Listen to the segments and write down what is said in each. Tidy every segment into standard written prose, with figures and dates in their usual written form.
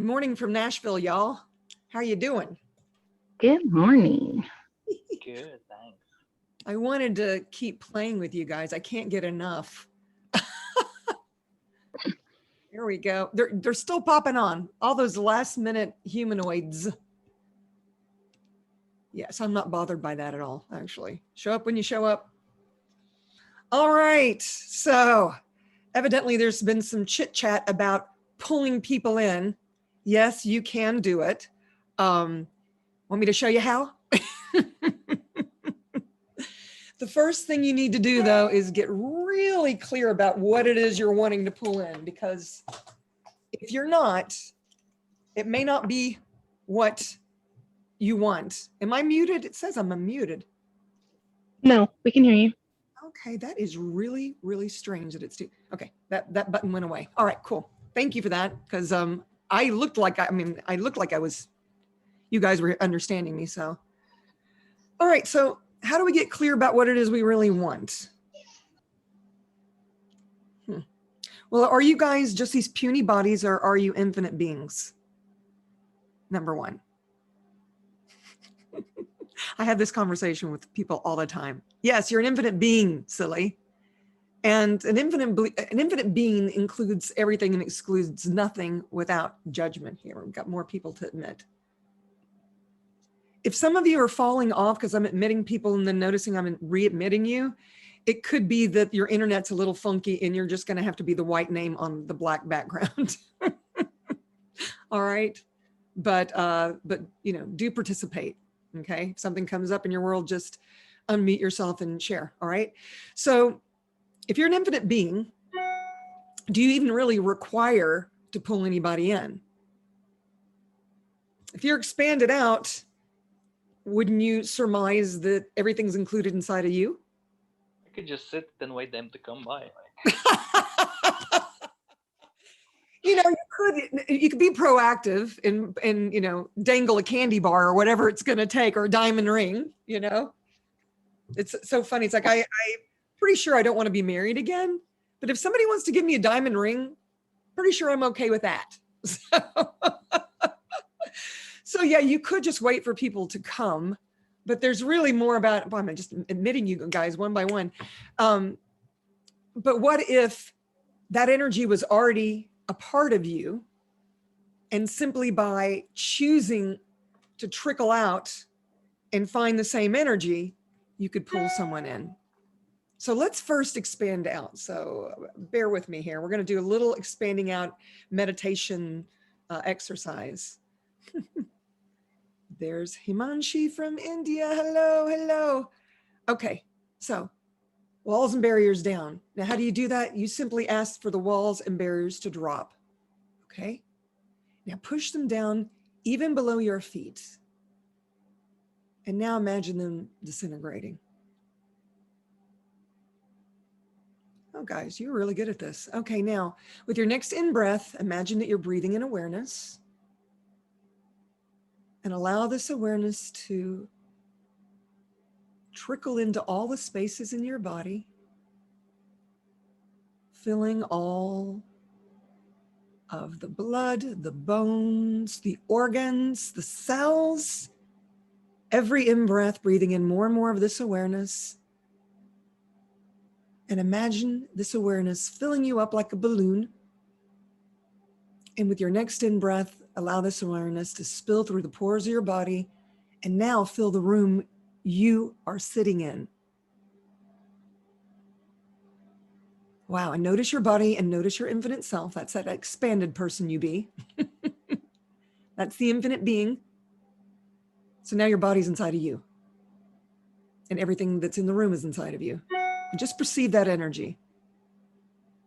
Morning from Nashville, y'all. How you doing? Good morning. Good, thanks. I wanted to keep playing with you guys. I can't get enough. Here we go. They're still popping on. All those last minute humanoids. Yes, I'm not bothered by that at all, actually. Show up when you show up. All right. So evidently there's been some chit chat about pulling people in. Yes, you can do it. Want me to show you how? The first thing you need to do, though, is get really clear about what it is you're wanting to pull in, because if you're not, it may not be what you want. Am I muted? It says I'm unmuted. No, we can hear you. Okay, that is really, really strange that it's okay. That button went away. All right, cool. Thank you for that, because I looked like I looked like I was. You guys were understanding me, so. All right, so how do we get clear about what it is we really want? Well, are you guys just these puny bodies, or are you infinite beings? Number one. I have this conversation with people all the time. Yes, you're an infinite being, silly. And an infinite being includes everything and excludes nothing without judgment here. We've got more people to admit. If some of you are falling off because I'm admitting people and then noticing I'm readmitting you, it could be that your internet's a little funky and you're just going to have to be the white name on the black background. All right. But you know, do participate. Okay. If something comes up in your world, just unmute yourself and share. All right. So if you're an infinite being, do you even really require to pull anybody in? If you're expanded out, wouldn't you surmise that everything's included inside of you? I could just sit and wait them to come by. You know, you could be proactive and you know, dangle a candy bar or whatever it's going to take, or a diamond ring. You know, it's so funny. It's like I'm pretty sure I don't want to be married again, but if somebody wants to give me a diamond ring, pretty sure I'm okay with that. So yeah, you could just wait for people to come, but there's really more about. Well, I'm just admitting you guys one by one. But what if that energy was already a part of you, and simply by choosing to trickle out and find the same energy, you could pull someone in. So let's first expand out. So bear with me here. We're going to do a little expanding out meditation exercise. There's Himanshi from India. Hello, hello. Okay, so walls and barriers down. Now, how do you do that? You simply ask for the walls and barriers to drop. Okay. Now push them down even below your feet. And now imagine them disintegrating. Oh, guys, you're really good at this. Okay, now with your next in-breath, imagine that you're breathing in awareness. And allow this awareness to trickle into all the spaces in your body, filling all of the blood, the bones, the organs, the cells. Every in-breath, breathing in more and more of this awareness. And imagine this awareness filling you up like a balloon. And with your next in-breath, allow this awareness to spill through the pores of your body and now fill the room you are sitting in. Wow, and notice your body and notice your infinite self. That's that expanded person you be. That's the infinite being. So now your body's inside of you. And everything that's in the room is inside of you. And just perceive that energy.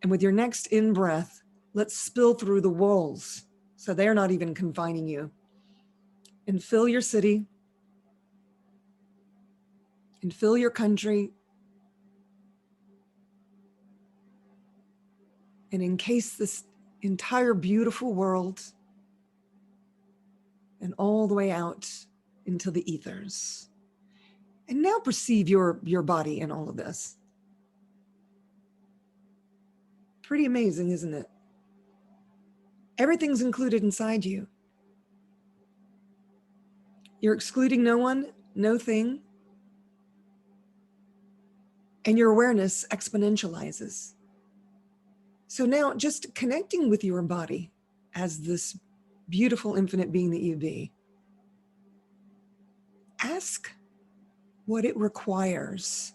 And with your next in-breath, let's spill through the walls so they're not even confining you. And fill your city. And fill your country. And encase this entire beautiful world and all the way out into the ethers. And now perceive your body in all of this. Pretty amazing, isn't it? Everything's included inside you. You're excluding no one, no thing, and your awareness exponentializes. So now just connecting with your body as this beautiful infinite being that you be, ask what it requires.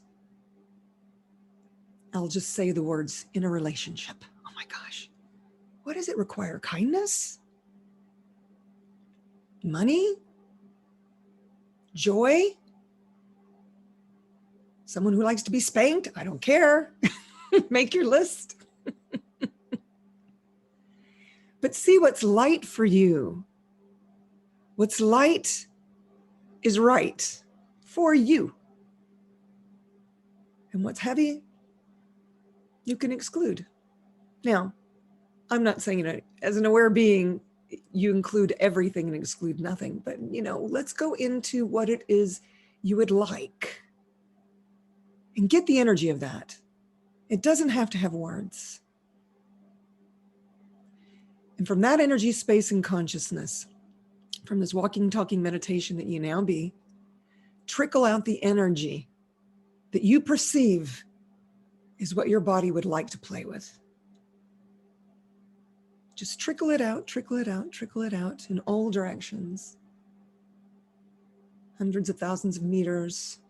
I'll just say the words, in a relationship. Oh my gosh. What does it require? Kindness? Money? Joy? Someone who likes to be spanked? I don't care. Make your list. But see what's light for you. What's light is right for you. And what's heavy, you can exclude. Now, I'm not saying, as an aware being, you include everything and exclude nothing, but let's go into what it is you would like and get the energy of that. It doesn't have to have words. And from that energy, space, and consciousness, from this walking, talking meditation that you now be, trickle out the energy that you perceive is what your body would like to play with. Just trickle it out, trickle it out, trickle it out in all directions. Hundreds of thousands of meters,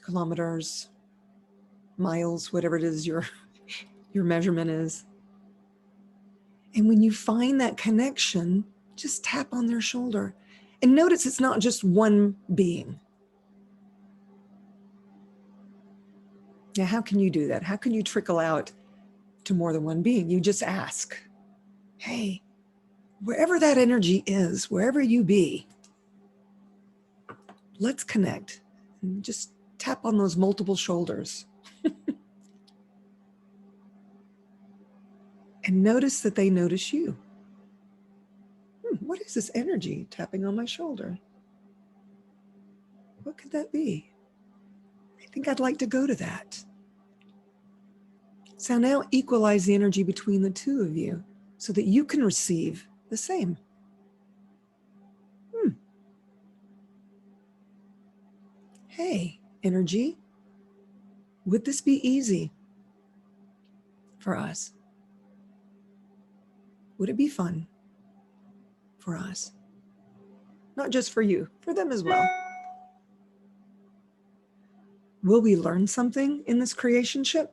kilometers, miles, whatever it is your measurement is. And when you find that connection, just tap on their shoulder. And notice it's not just one being. Now, how can you do that? How can you trickle out to more than one being? You just ask, hey, wherever that energy is, wherever you be, let's connect. And just tap on those multiple shoulders. And notice that they notice you. What is this energy tapping on my shoulder? What could that be? I think I'd like to go to that. So now equalize the energy between the two of you so that you can receive the same. Hey, energy, would this be easy for us? Would it be fun for us? Not just for you, for them as well. Will we learn something in this creationship?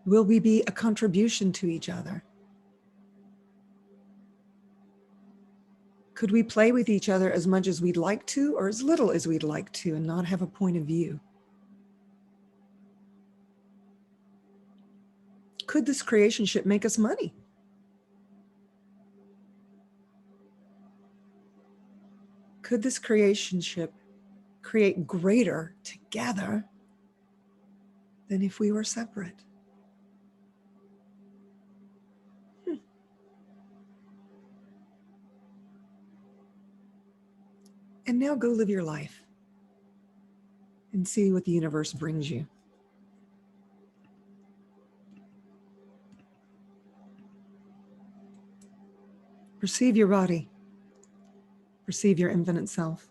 Will we be a contribution to each other? Could we play with each other as much as we'd like to or as little as we'd like to and not have a point of view? Could this creationship make us money? Could this creationship create greater together than if we were separate? And now go live your life and see what the universe brings you. Perceive your body. Perceive your infinite self.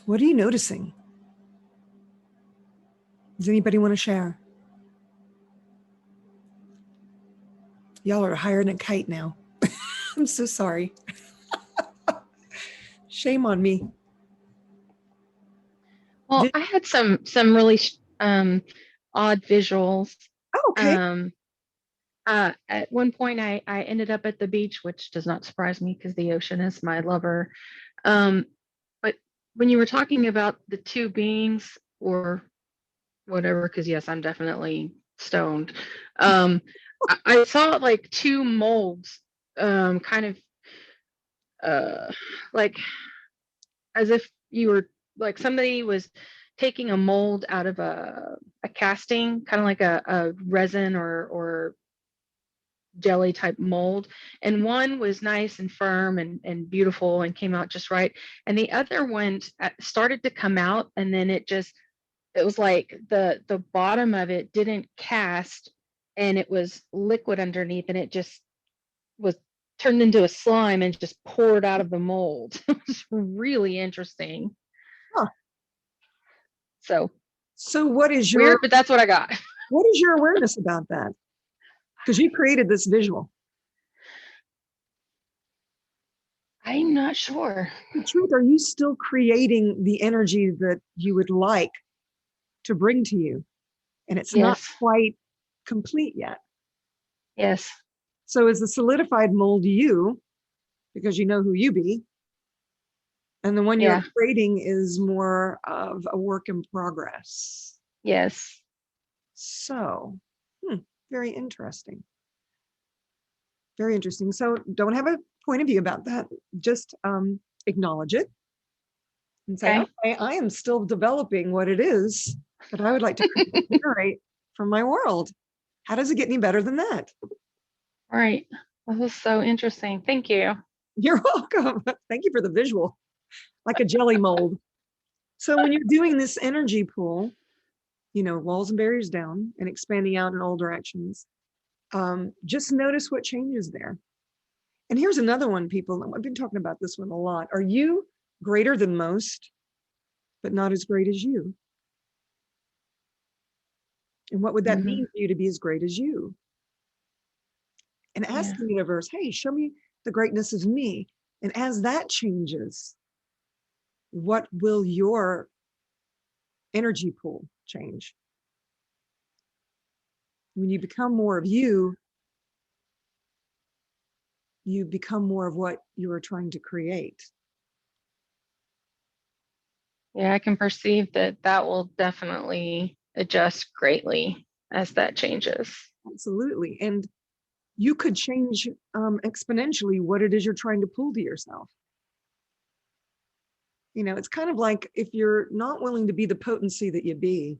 What are you noticing? Does anybody want to share? Y'all are higher than a kite now. I'm so sorry. Shame on me. Well, I had some really odd visuals. Oh, okay. At one point, I ended up at the beach, which does not surprise me because the ocean is my lover. But when you were talking about the two beings or whatever, because yes, I'm definitely stoned. I saw like two molds, kind of like as if you were like somebody was taking a mold out of a casting, kind of like a resin or jelly type mold. And one was nice and firm and beautiful and came out just right. And the other one started to come out, and then it was like the bottom of it didn't cast, and it was liquid underneath, and it just was turned into a slime and just poured out of the mold. It was really interesting. Huh. So what is your weird, but that's what I got. What is your awareness about that? Because you created this visual. I'm not sure. The truth, are you still creating the energy that you would like to bring to you? And it's not Yes. quite complete yet. Yes. So is the solidified mold you, because you know who you be, and the one you're Yeah. creating is more of a work in progress. Yes. So, very interesting. Very interesting. So don't have a point of view about that. Just acknowledge it and say, okay, I am still developing what it is that I would like to generate from my world. How does it get any better than that? Right. That was so interesting. Thank you. You're welcome. Thank you for the visual, like a jelly mold. So when you're doing this energy pool, walls and barriers down and expanding out in all directions, just notice what changes there. And here's another one, people. I've been talking about this one a lot. Are you greater than most, but not as great as you? And what would that mean for you to be as great as you? And ask the universe, hey, show me the greatness of me. And as that changes, what will your energy pool change? When you become more of you, you become more of what you are trying to create. Yeah, I can perceive that will definitely adjust greatly as that changes. Absolutely. And you could change exponentially what it is you're trying to pull to yourself. It's kind of like if you're not willing to be the potency that you be,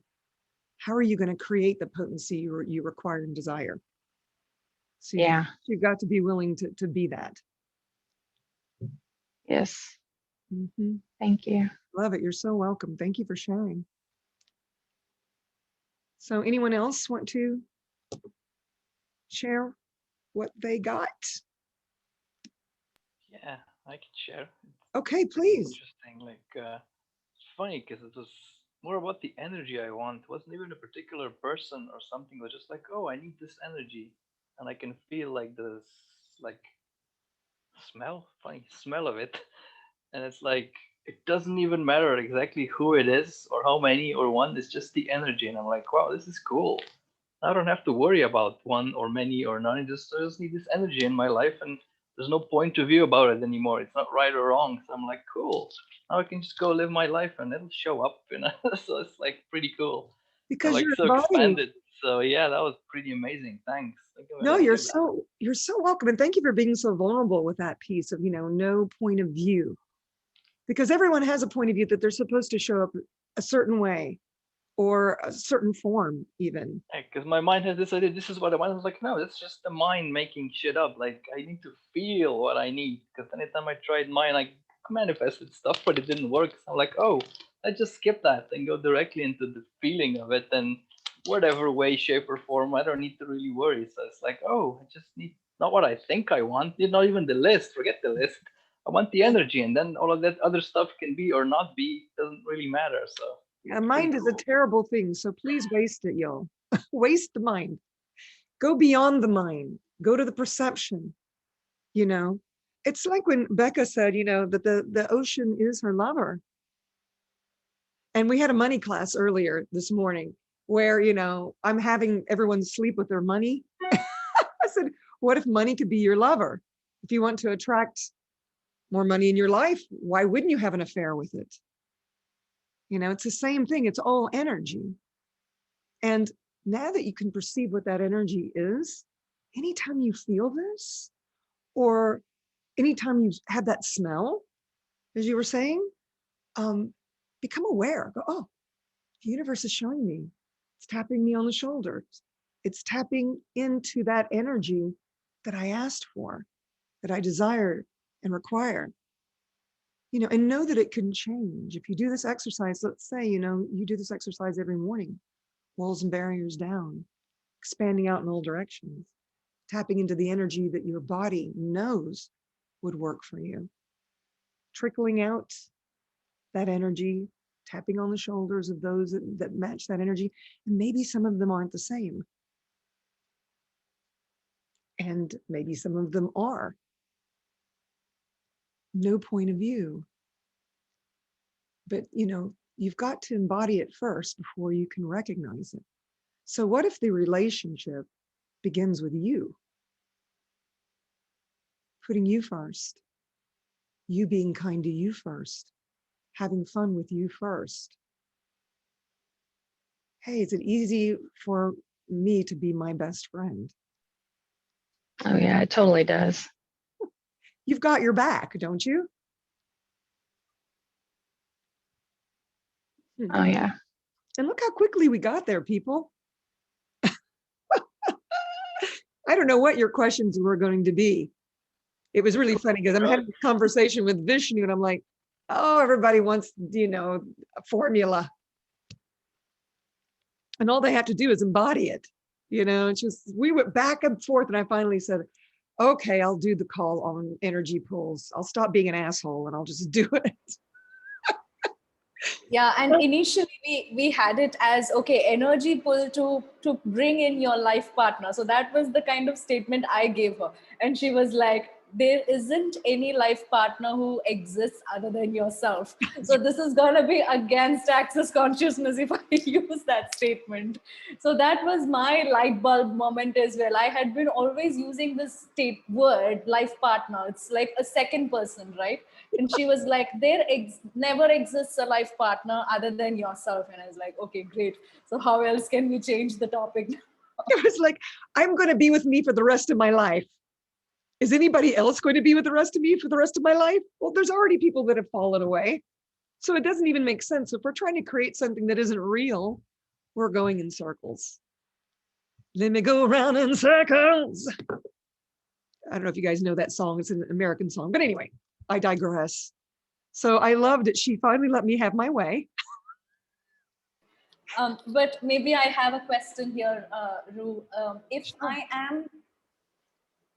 how are you going to create the potency you require and desire? So you've got to be willing to be that. Yes. Mm-hmm. Thank you. Love it. You're so welcome. Thank you for sharing. So anyone else want to share what they got? Yeah, I can share. Okay, please. Interesting. Like, it's funny because it was more about the energy I want. It wasn't even a particular person or something. It was just like, oh, I need this energy, and I can feel like this, like funny smell of it, and it's like it doesn't even matter exactly who it is or how many or one. It's just the energy, and I'm like, wow, this is cool. I don't have to worry about one or many or none. I just need this energy in my life, and there's no point of view about it anymore. It's not right or wrong. So I'm like, cool. Now I can just go live my life, and it'll show up. So it's like pretty cool. Because I'm like you're so embodying. expanded. So yeah, that was pretty amazing. Thanks. No, you're so welcome, and thank you for being so vulnerable with that piece of no point of view, because everyone has a point of view that they're supposed to show up a certain way or a certain form even. Because my mind has this idea, this is what I want. I was like, no, it's just the mind making shit up. Like, I need to feel what I need. Because anytime I tried mine, I manifested stuff, but it didn't work. So I'm like, oh, I just skip that and go directly into the feeling of it. And whatever way, shape, or form, I don't need to really worry. So it's like, oh, I just need not what I think I want, not even the list. Forget the list. I want the energy, and then all of that other stuff can be or not be. Doesn't really matter. So yeah, mind is a terrible thing. So please waste it, y'all. Waste the mind. Go beyond the mind. Go to the perception. It's like when Becca said, that the ocean is her lover. And we had a money class earlier this morning where, I'm having everyone sleep with their money. I said, what if money could be your lover? If you want to attract more money in your life, why wouldn't you have an affair with it? It's the same thing. It's all energy. And now that you can perceive what that energy is, anytime you feel this, or anytime you have that smell, as you were saying, become aware. Go, oh, the universe is showing me. It's tapping me on the shoulder. It's tapping into that energy that I asked for, that I desire and require. And know that it can change. If you do this exercise, let's say, you do this exercise every morning, walls and barriers down, expanding out in all directions, tapping into the energy that your body knows would work for you, trickling out that energy, tapping on the shoulders of those that match that energy. And maybe some of them aren't the same. And maybe some of them are. No point of view. But, you've got to embody it first before you can recognize it. So what if the relationship begins with you? Putting you first, you being kind to you first, having fun with you first. Hey, is it easy for me to be my best friend? Oh yeah, it totally does. You've got your back, don't you? Oh yeah. And look how quickly we got there, people. I don't know what your questions were going to be. It was really funny because I'm having a conversation with Vishnu and I'm like, oh, everybody wants, a formula. And all they have to do is embody it. It's just, we went back and forth and I finally said, okay, I'll do the call on energy pools. I'll stop being an asshole and I'll just do it. Yeah, and initially we had it as, okay, energy pull to bring in your life partner. So that was the kind of statement I gave her, and she was like, there isn't any life partner who exists other than yourself. So this is going to be against access consciousness if I use that statement. So that was my light bulb moment as well. I had been always using this word life partner. It's like a second person, right? And she was like, never exists a life partner other than yourself. And I was like, okay, great. So how else can we change the topic? It was like, I'm going to be with me for the rest of my life. Is anybody else going to be with the rest of me for the rest of my life? Well, there's already people that have fallen away. So it doesn't even make sense. If we're trying to create something that isn't real, we're going in circles. Let me go around in circles. I don't know if you guys know that song. It's an American song. But anyway, I digress. So I loved it. She finally let me have my way. But maybe I have a question here, Ru. If I am,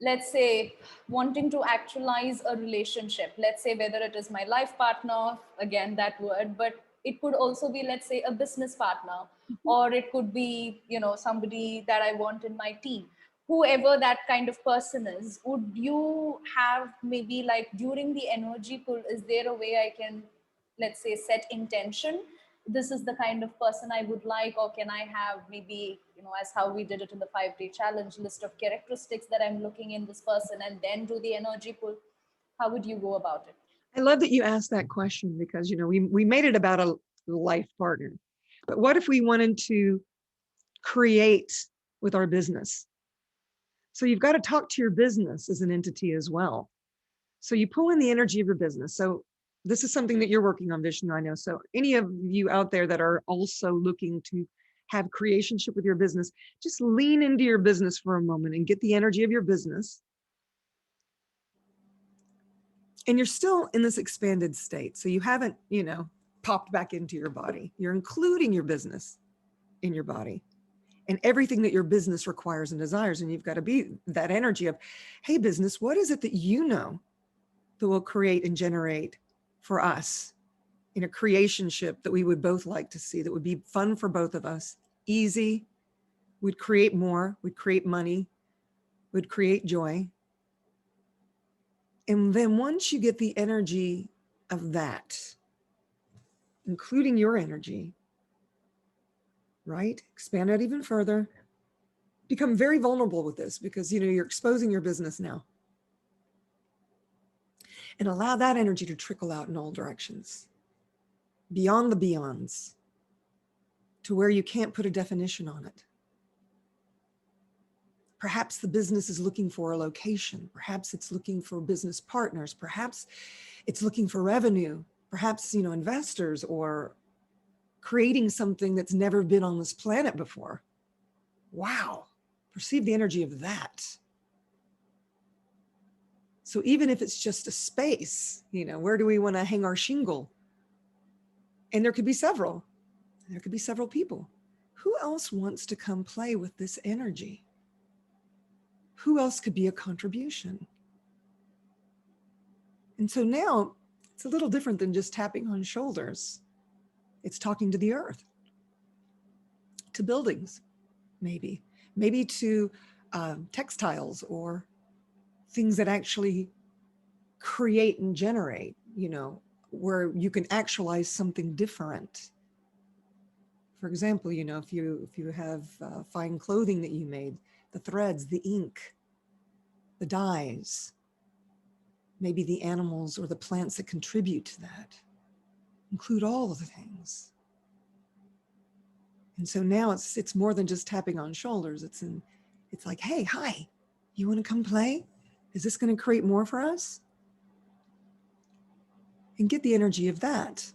let's say, wanting to actualize a relationship, let's say whether it is my life partner, again, that word, but it could also be, let's say, a business partner, or it could be, somebody that I want in my team. Whoever that kind of person is, would you have maybe like during the energy pull, is there a way I can, let's say, set intention? This is the kind of person I would like, or can I have maybe, as how we did it in the 5-day challenge, list of characteristics that I'm looking in this person and then do the energy pull? How would you go about it? I love that you asked that question because, we made it about a life partner. But what if we wanted to create with our business? So you've got to talk to your business as an entity as well. So you pull in the energy of your business. So this is something that you're working on, Vishnu, I know. So any of you out there that are also looking to have creationship with your business, just lean into your business for a moment and get the energy of your business. And you're still in this expanded state. So you haven't, popped back into your body. You're including your business in your body and everything that your business requires and desires. And you've got to be that energy of, hey, business, what is it that you know that will create and generate for us in a creationship that we would both like to see, that would be fun for both of us, easy, would create more, would create money, would create joy. And then once you get the energy of that, including your energy, right? Expand out even further. Become very vulnerable with this because, you're exposing your business now. And allow that energy to trickle out in all directions, beyond the beyonds, to where you can't put a definition on it. Perhaps the business is looking for a location. Perhaps it's looking for business partners. Perhaps it's looking for revenue. Perhaps, investors, or creating something that's never been on this planet before. Wow. Perceive the energy of that. So even if it's just a space, where do we want to hang our shingle? And there could be several. There could be several people. Who else wants to come play with this energy? Who else could be a contribution? And so now it's a little different than just tapping on shoulders. It's talking to the earth, to buildings, maybe to textiles or things that actually create and generate, where you can actualize something different. For example, if you have fine clothing that you made, the threads, the ink, the dyes, maybe the animals or the plants that contribute to that, include all of the things. And so now it's more than just tapping on shoulders. It's like, hey, hi, you want to come play? Is this going to create more for us? And get the energy of that.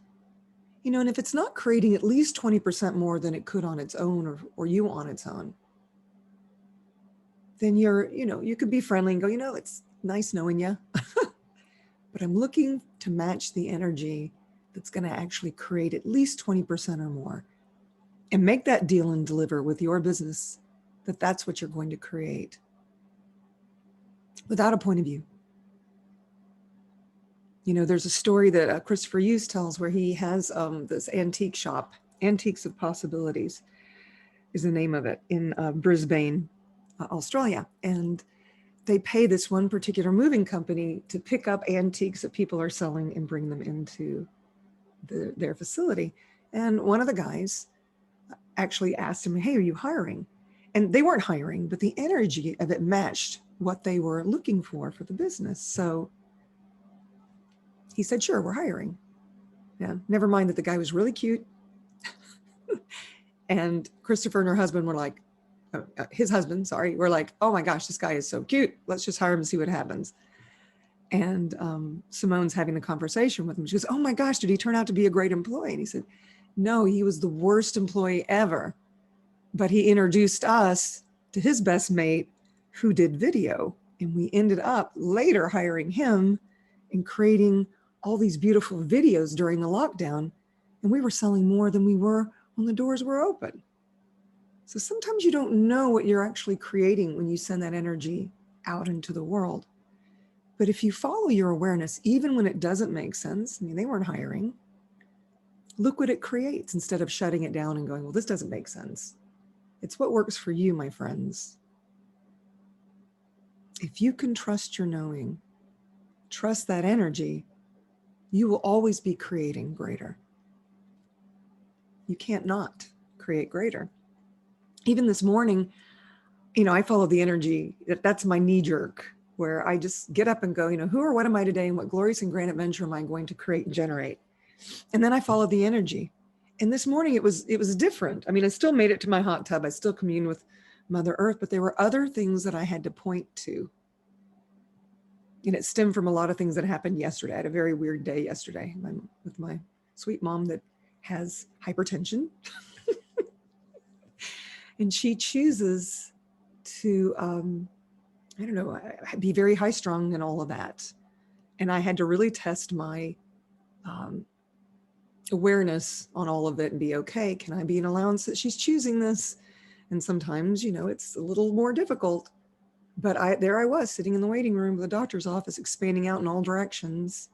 And if it's not creating at least 20% more than it could on its own or you on its own, then you could be friendly and go, it's nice knowing you, but I'm looking to match the energy that's going to actually create at least 20% or more, and make that deal and deliver with your business that's what you're going to create without a point of view. There's a story that Christopher Hughes tells where he has this antique shop, Antiques of Possibilities is the name of it, in Brisbane, Australia. And they pay this one particular moving company to pick up antiques that people are selling and bring them into their facility. And one of the guys actually asked him, hey, are you hiring? And they weren't hiring, but the energy of it matched what they were looking for the business. So he said, sure, we're hiring. Yeah, never mind that the guy was really cute. And Christopher and her husband were like, his husband, sorry, were like, oh my gosh, this guy is so cute. Let's just hire him and see what happens. And Simone's having the conversation with him. She goes, oh my gosh, did he turn out to be a great employee? And he said, no, he was the worst employee ever. But he introduced us to his best mate who did video. And we ended up later hiring him and creating all these beautiful videos during the lockdown. And we were selling more than we were when the doors were open. So sometimes you don't know what you're actually creating when you send that energy out into the world. But if you follow your awareness, even when it doesn't make sense, they weren't hiring, look what it creates instead of shutting it down and going, well, this doesn't make sense. It's what works for you, my friends. If you can trust your knowing, trust that energy, you will always be creating greater. You can't not create greater. Even this morning, I follow the energy. That's my knee jerk, where I just get up and go, who or what am I today, and what glorious and grand adventure am I going to create and generate? And then I follow the energy. And this morning it was different. I still made it to my hot tub. I still communed with Mother Earth, but there were other things that I had to point to. And it stemmed from a lot of things that happened yesterday. I had a very weird day yesterday with my sweet mom that has hypertension. And she chooses to, be very high strung and all of that. And I had to really test my awareness on all of it and be okay. Can I be an allowance that she's choosing this? And sometimes, it's a little more difficult. But there I was sitting in the waiting room of the doctor's office, expanding out in all directions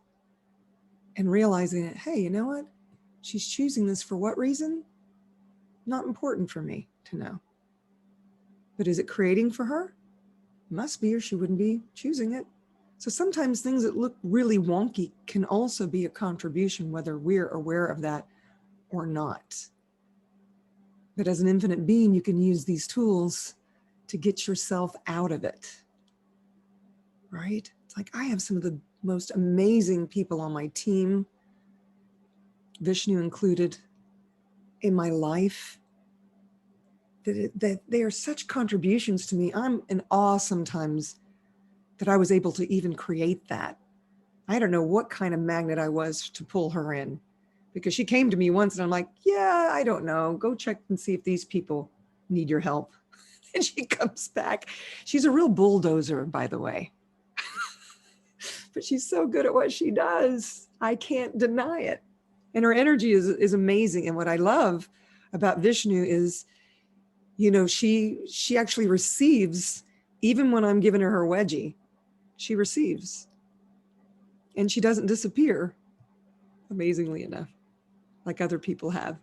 and realizing that, hey, you know what? She's choosing this for what reason? Not important for me to know. But is it creating for her? Must be, or she wouldn't be choosing it. So sometimes things that look really wonky can also be a contribution, whether we're aware of that or not. But as an infinite being, you can use these tools to get yourself out of it, right? It's like I have some of the most amazing people on my team, Vishnu included, in my life, that they are such contributions to me. I'm in awe sometimes that I was able to even create that. I don't know what kind of magnet I was to pull her in, because she came to me once and I'm like, yeah, I don't know. Go check and see if these people need your help. And she comes back. She's a real bulldozer, by the way. but she's so good at what she does. I can't deny it. And her energy is amazing. And what I love about Vishnu is, you know, she actually receives, even when I'm giving her wedgie, she receives. And she doesn't disappear, amazingly enough, like other people have.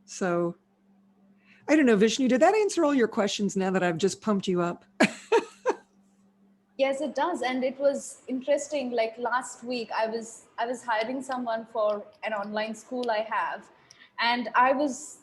So I don't know, Vishnu, did that answer all your questions now that I've just pumped you up? Yes, it does. And it was interesting. Like last week, I was hiring someone for an online school I have. And I was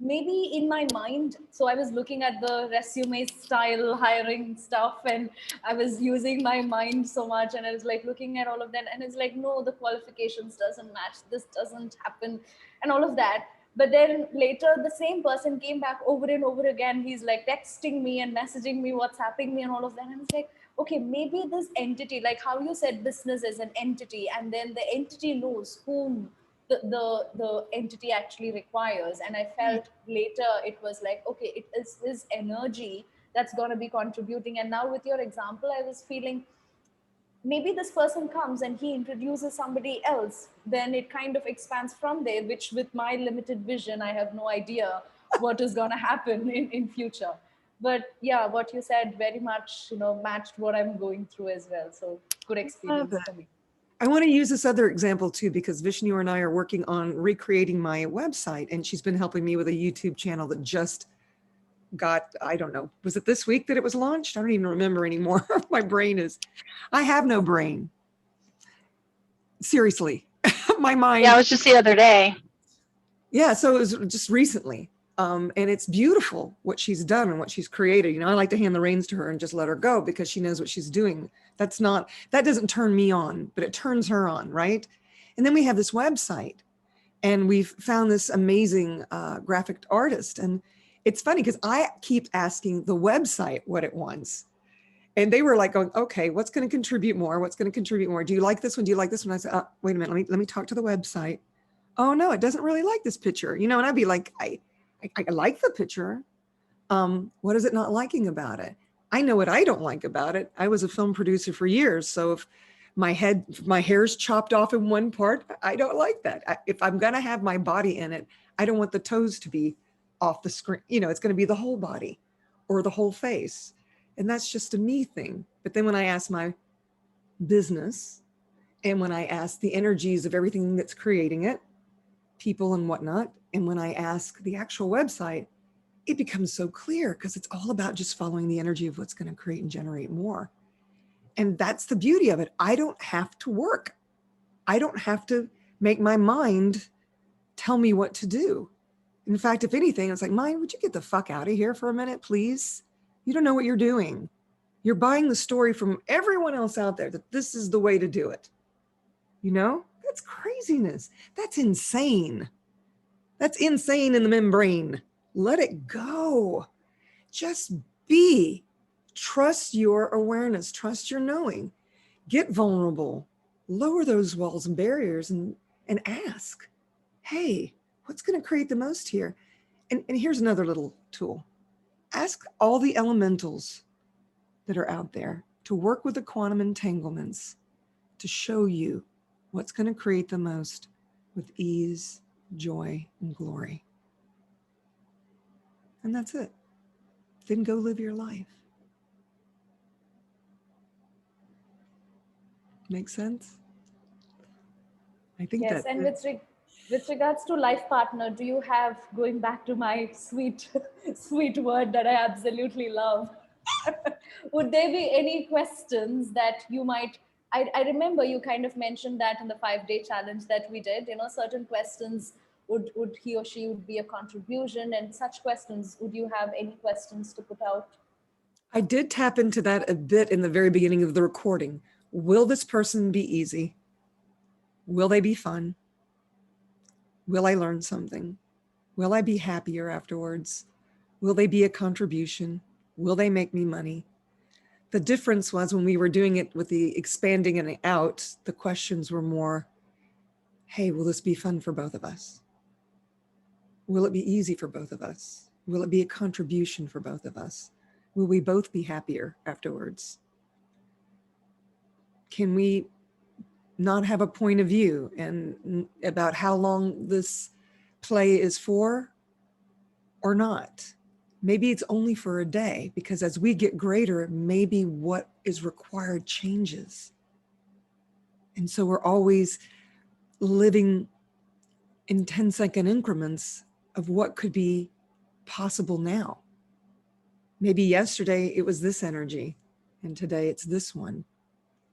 maybe in my mind. So I was looking at the resume style hiring stuff, and I was using my mind so much, and I was like looking at all of that, and it's like, no, the qualifications doesn't match. This doesn't happen, and all of that. But then later, the same person came back over and over again. He's like texting me and messaging me, WhatsApping me, and all of that. And it's like, okay, maybe this entity, like how you said, business is an entity, and then the entity knows whom the entity actually requires. And I felt later it was like, okay, it is his energy that's going to be contributing. And now with your example, I was feeling maybe this person comes and he introduces somebody else, then it kind of expands from there, which with my limited vision, I have no idea what is going to happen in future. But yeah, what you said very much, matched what I'm going through as well. So good experience for me. I want to use this other example too, because Vishnu and I are working on recreating my website, and she's been helping me with a YouTube channel that just got, I don't know, was it this week that it was launched? I don't even remember anymore. My brain is, I have no brain. Seriously, my mind. Yeah, it was just the other day. Yeah, so it was just recently. And it's beautiful what she's done and what she's created. I like to hand the reins to her and just let her go because she knows what she's doing. That doesn't turn me on, but it turns her on, right? And then we have this website, and we've found this amazing graphic artist. And it's funny because I keep asking the website what it wants. And they were like going, okay, what's going to contribute more? What's going to contribute more? Do you like this one? Do you like this one? I said, wait a minute, let me talk to the website. Oh no, it doesn't really like this picture. And I'd be like, I like the picture. What is it not liking about it? I know what I don't like about it. I was a film producer for years. So if my hair's chopped off in one part, I don't like that. If I'm going to have my body in it, I don't want the toes to be off the screen. It's going to be the whole body or the whole face. And that's just a me thing. But then when I ask my business, and when I ask the energies of everything that's creating it, people and whatnot, and when I ask the actual website, it becomes so clear because it's all about just following the energy of what's going to create and generate more. And that's the beauty of it. I don't have to work. I don't have to make my mind tell me what to do. In fact, if anything, it's like, mind, would you get the fuck out of here for a minute, please? You don't know what you're doing. You're buying the story from everyone else out there that this is the way to do it. That's craziness. That's insane. That's insane in the membrane. Let it go. Just be. Trust your awareness. Trust your knowing. Get vulnerable. Lower those walls and barriers and ask, hey, what's going to create the most here? And here's another little tool. Ask all the elementals that are out there to work with the quantum entanglements to show you what's going to create the most with ease, joy, and glory. And that's it. Then go live your life. Make sense? I think yes. And with regards to life partner, do you have, going back to my sweet word that I absolutely love, would there be any questions that you might, I remember you kind of mentioned that in the 5-day challenge that we did, certain questions would he or she would be a contribution, and such questions, would you have any questions to put out? I did tap into that a bit in the very beginning of the recording. Will this person be easy? Will they be fun? Will I learn something? Will I be happier afterwards? Will they be a contribution? Will they make me money? The difference was when we were doing it with the expanding and out, the questions were more, hey, will this be fun for both of us? Will it be easy for both of us? Will it be a contribution for both of us? Will we both be happier afterwards? Can we not have a point of view and about how long this play is for or not? Maybe it's only for a day, because as we get greater, maybe what is required changes. And so we're always living in 10-second increments of what could be possible now. Maybe yesterday it was this energy, and today it's this one.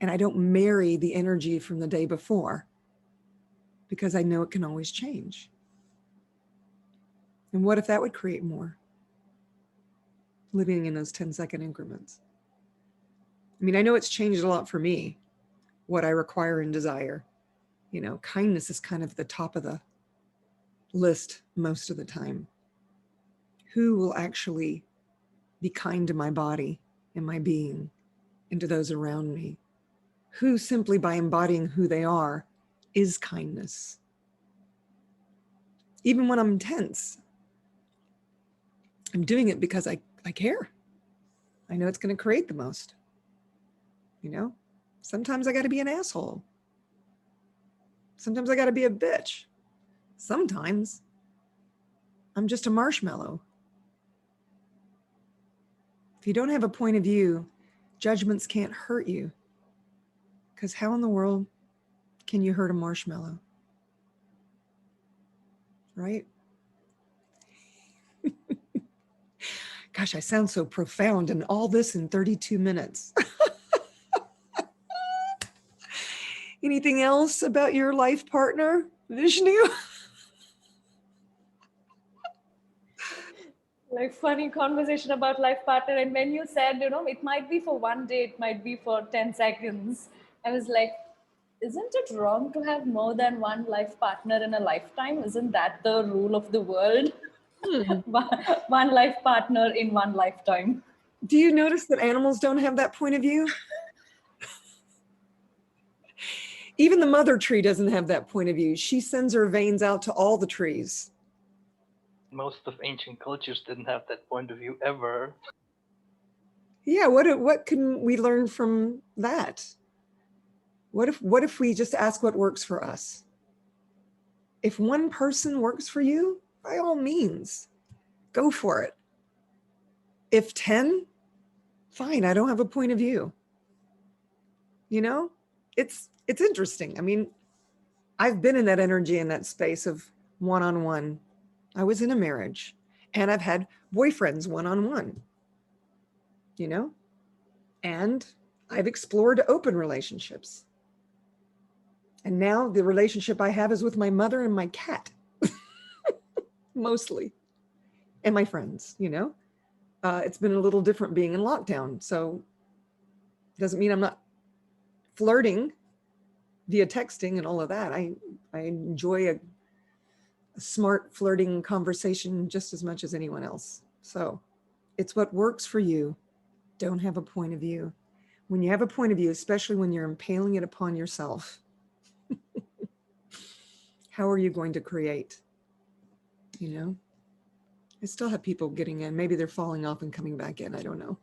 And I don't marry the energy from the day before, because I know it can always change. And what if that would create more? Living in those 10-second increments. I mean, I know it's changed a lot for me, what I require and desire. You know, kindness is kind of the top of the list most of the time. Who will actually be kind to my body and my being and to those around me? Who, simply by embodying who they are, is kindness? Even when I'm tense, I'm doing it because I care. I know it's going to create the most. You know, sometimes I got to be an asshole. Sometimes I got to be a bitch. Sometimes I'm just a marshmallow. If you don't have a point of view, judgments can't hurt you. Because how in the world can you hurt a marshmallow? Right? Gosh, I sound so profound, and all this in 32 minutes. Anything else about your life partner, Vishnu? Like funny conversation about life partner. And when you said, it might be for one day, it might be for 10 seconds, I was like, isn't it wrong to have more than one life partner in a lifetime? Isn't that the rule of the world? One life partner in one lifetime. Do you notice that animals don't have that point of view? Even the mother tree doesn't have that point of view. She sends her veins out to all the trees. Most of ancient cultures didn't have that point of view ever. Yeah, what can we learn from that? What if we just ask what works for us? If one person works for you, by all means, go for it. If 10, fine, I don't have a point of view. You know, it's interesting. I mean, I've been in that energy, in that space of one-on-one. I was in a marriage, and I've had boyfriends one-on-one, you know, and I've explored open relationships. And now the relationship I have is with my mother and my cat, mostly, and my friends, you know. It's been a little different being in lockdown. So doesn't mean I'm not flirting via texting and all of that. I enjoy a smart flirting conversation just as much as anyone else. So it's what works for you. Don't have a point of view. When you have a point of view, especially when you're impaling it upon yourself, how are you going to create? You know, I still have people getting in. Maybe they're falling off and coming back in. I don't know.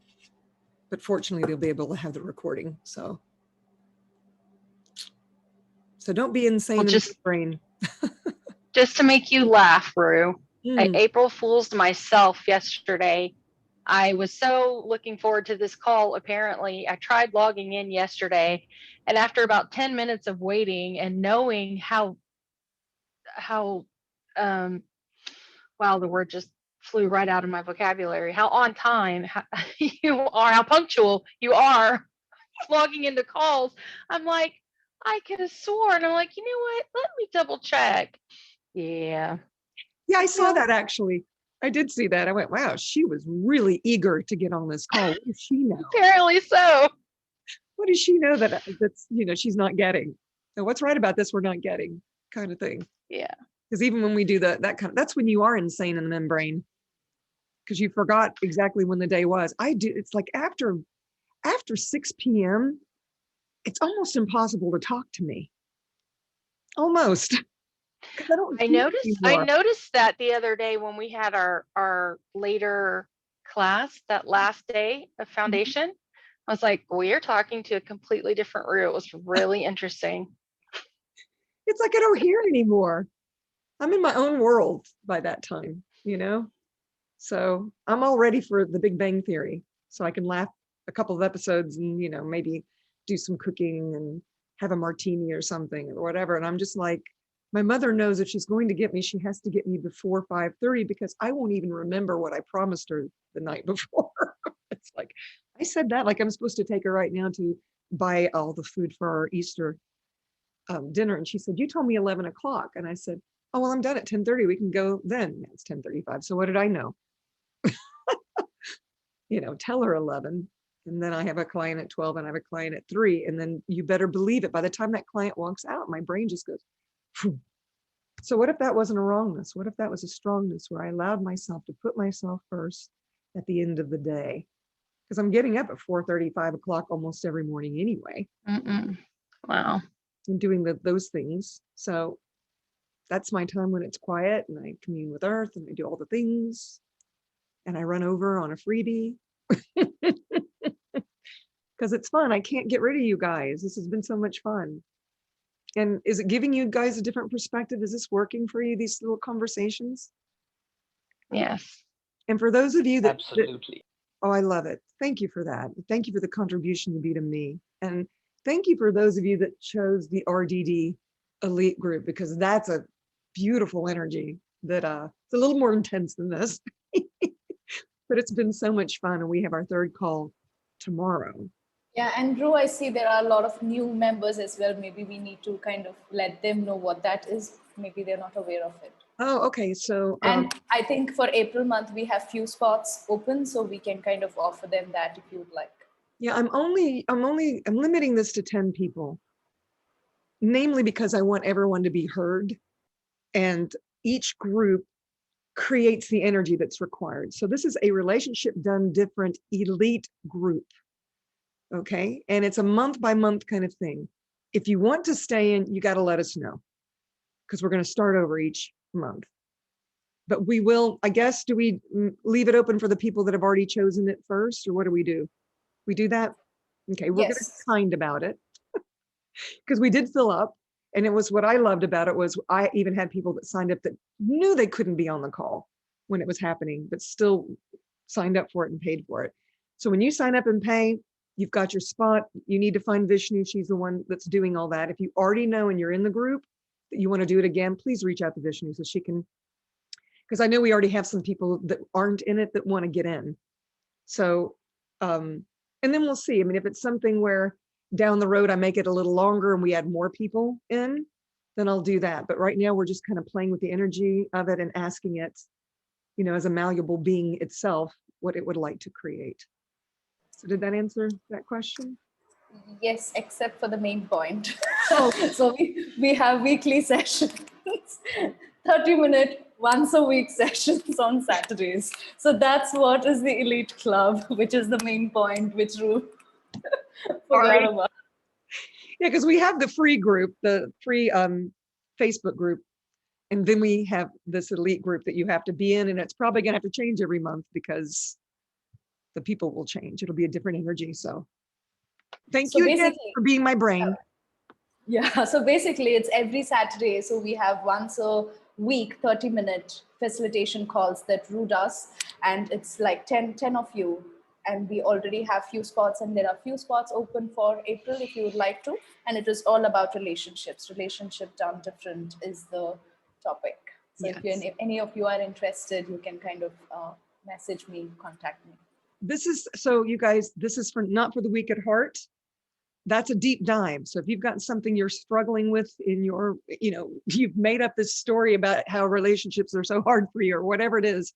But fortunately, they'll be able to have the recording. So don't be insane in the brain. Just to make you laugh, Rue, I April Fool's myself yesterday. I was so looking forward to this call. Apparently, I tried logging in yesterday, and after about 10 minutes of waiting and knowing how wow, the word just flew right out of my vocabulary, how on time you are, how punctual you are logging into calls. I'm like, I could have sworn. I'm like, you know what? Let me double check. Yeah, I saw that actually. I did see that. I went, wow, she was really eager to get on this call. What does she know? Apparently so. What does she know that's, she's not getting? So what's right about this we're not getting, kind of thing. Yeah. Because even when we do that kind of, that's when you are insane in the membrane, because you forgot exactly when the day was. I do. It's like after 6 p.m., it's almost impossible to talk to me. Almost. I noticed that the other day when we had our later class, that last day of foundation, I was like, we're talking to a completely different Rue. It was really interesting. It's like I don't hear anymore. I'm in my own world by that time, you know? So I'm all ready for the Big Bang Theory. So I can laugh a couple of episodes and, you know, maybe do some cooking and have a martini or something or whatever. And I'm just like, my mother knows if she's going to get me, she has to get me before 5:30 because I won't even remember what I promised her the night before. It's like, I said that like I'm supposed to take her right now to buy all the food for our Easter dinner. And she said, you told me 11 o'clock. And I said, oh, well, I'm done at 10:30. We can go then. It's 10:35. So what did I know? You know, tell her 11. And then I have a client at 12 and I have a client at 3. And then you better believe it. By the time that client walks out, my brain just goes, phew. So what if that wasn't a wrongness? What if that was a strongness where I allowed myself to put myself first at the end of the day? Because I'm getting up at 4:30, 5 o'clock almost every morning anyway. Wow. And doing those things. So that's my time when it's quiet and I commune with earth and I do all the things and I run over on a freebie because it's fun. I can't get rid of you guys. This has been so much fun. And is it giving you guys a different perspective? Is this working for you, these little conversations? Yes. And for those of you that, Absolutely. oh, I love it. Thank you for that. Thank you for the contribution you be to me. And thank you for those of you that chose the RDD elite group, because that's a beautiful energy that it's a little more intense than this, but it's been so much fun. And we have our third call tomorrow. Yeah, and Drew, I see there are a lot of new members as well. Maybe we need to kind of let them know what that is. Maybe they're not aware of it. Oh, okay. So, and I think for April month, we have few spots open, so we can kind of offer them that if you would like. Yeah, I'm limiting this to 10 people, namely because I want everyone to be heard and each group creates the energy that's required. So this is a relationship done different elite group. Okay. And it's a month by month kind of thing. If you want to stay in, you got to let us know because we're going to start over each month. But we will, I guess, do we leave it open for the people that have already chosen it first, or what do? We do that? Okay, we're going to be kind about it because we did fill up. And it was what I loved about it was I even had people that signed up that knew they couldn't be on the call when it was happening, but still signed up for it and paid for it. So when you sign up and pay, you've got your spot. You need to find Vishnu. She's the one that's doing all that. If you already know and you're in the group that you want to do it again, please reach out to Vishnu so she can, because I know we already have some people that aren't in it that want to get in. So, and then we'll see. I mean, if it's something where down the road I make it a little longer and we add more people in, then I'll do that. But right now we're just kind of playing with the energy of it and asking it, you know, as a malleable being itself, what it would like to create. So did that answer that question? Yes, except for the main point. Oh. So we have weekly sessions, 30-minute, once a week sessions on Saturdays. So that's what is the elite club, which is the main point, which Ru forgot about. Yeah, because we have the free group, the free Facebook group. And then we have this elite group that you have to be in, and it's probably going to have to change every month because the people will change. It'll be a different energy. So thank you again for being my brain. Yeah, so basically it's every Saturday. So we have once a week, 30-minute facilitation calls that Ru does. And it's like 10 of you. And we already have few spots, and there are few spots open for April if you would like to. And it is all about relationships. Relationship done different is the topic. So if any of you are interested, you can kind of message me, contact me. This is, so you guys, this is for not for the weak at heart. That's a deep dive. So if you've got something you're struggling with in your, you know, you've made up this story about how relationships are so hard for you or whatever it is,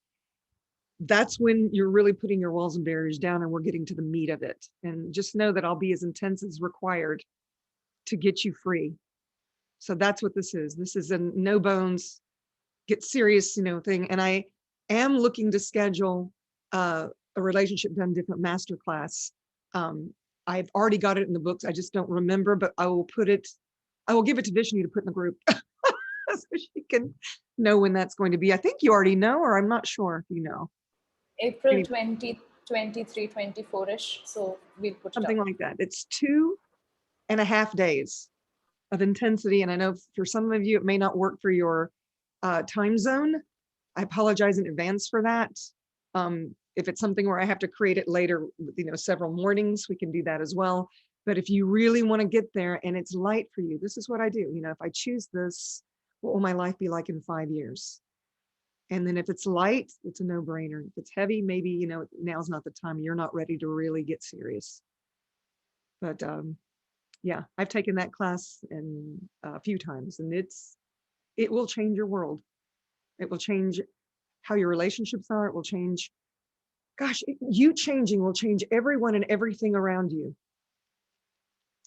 that's when you're really putting your walls and barriers down and we're getting to the meat of it. And just know that I'll be as intense as required to get you free. So that's what this is. This is a no bones, get serious, you know, thing. And I am looking to schedule a relationship done different masterclass. I've already got it in the books. I just don't remember, but I will give it to Vishnu to put in the group so she can know when that's going to be. I think you already know, or I'm not sure if you know. April 20th 23, 24-ish. So we'll put Something it up. like that. It's 2.5 days of intensity. And I know for some of you, it may not work for your time zone. I apologize in advance for that. If it's something where I have to create it later, several mornings, we can do that as well. But if you really want to get there and it's light for you, this is what I do. If I choose this, what will my life be like in 5 years? And then if it's light, it's a no-brainer. If it's heavy, maybe, now's not the time. You're not ready to really get serious. But yeah, I've taken that class and a few times, and it will change your world. It will change how your relationships are. It will change, gosh, you changing will change everyone and everything around you.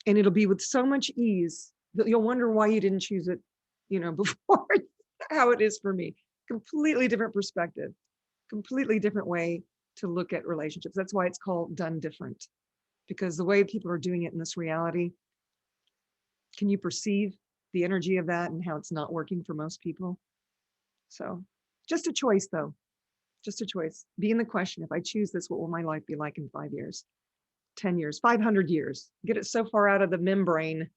And it'll be with so much ease that you'll wonder why you didn't choose it, before. How it is for me. Completely different perspective, completely different way to look at relationships. That's why it's called Done Different, because the way people are doing it in this reality, can you perceive the energy of that and how it's not working for most people? So just a choice, though. Just a choice. Being the question, if I choose this, what will my life be like in 5 years, 10 years, 500 years? Get it so far out of the membrane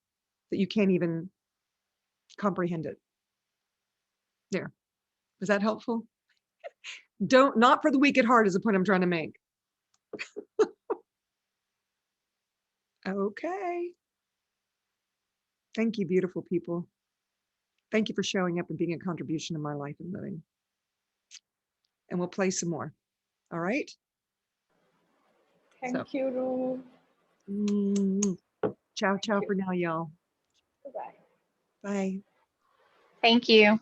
that you can't even comprehend it. There. Is that helpful? Not for the weak at heart is the point I'm trying to make. Okay. Thank you, beautiful people. Thank you for showing up and being a contribution to my life and living. And we'll play some more. All right? Thank you, Ru. Ciao, ciao for now, y'all. Bye. Bye. Thank you.